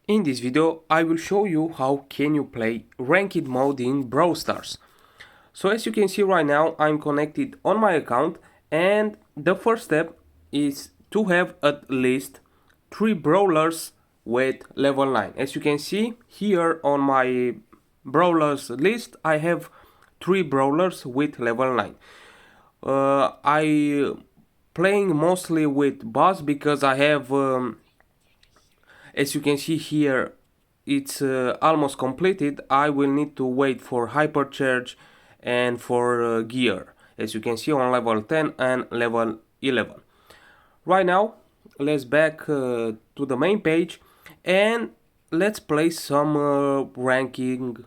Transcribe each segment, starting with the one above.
In this video, I will show you how can you play ranked mode in Brawl Stars. So as you can see right now, I'm connected on my account, and the first step is to have at least 3 brawlers with level 9. As you can see here on my brawlers list, I have 3 brawlers with level 9. I playing mostly with boss because I have as you can see here, it's almost completed. I will need to wait for hypercharge and for gear, as you can see on level 10 and level 11. Right now, let's back to the main page and let's play some ranking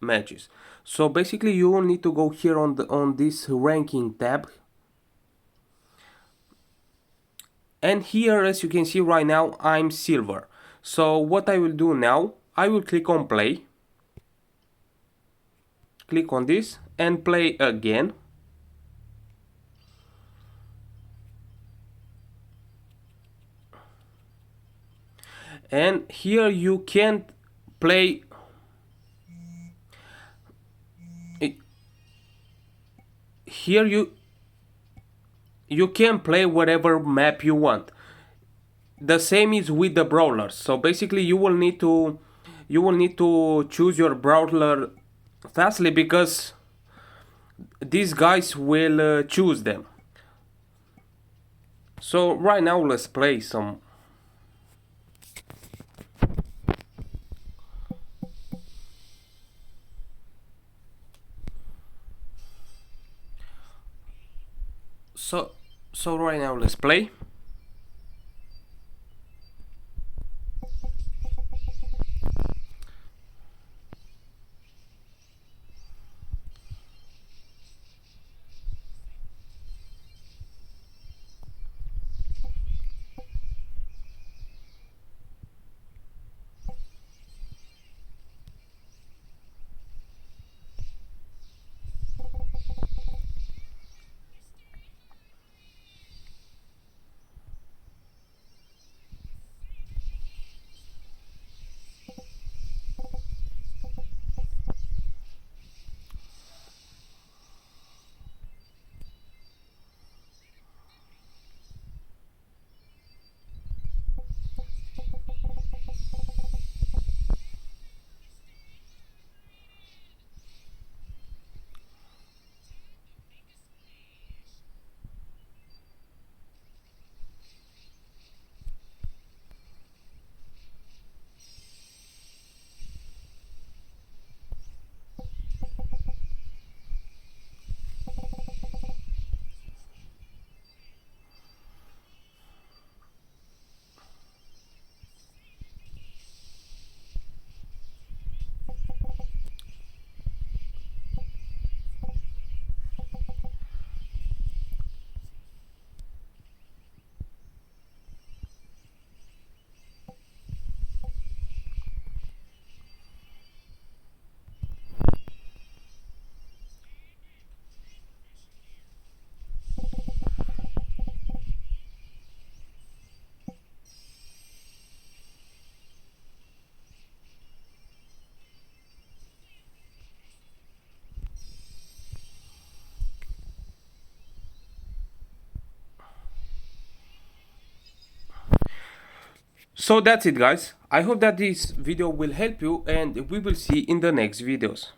matches. So basically you will need to go here on this ranking tab, and here as you can see right now I'm silver. So what I will do now, I will click on play, click on this and play again. And here you can't play here you can play whatever map you want. The same is with the brawlers. So basically you will need to choose your brawler fastly because these guys will choose them. So right now let's play some. So right now let's play. So that's it guys. I hope that this video will help you and we will see in the next videos.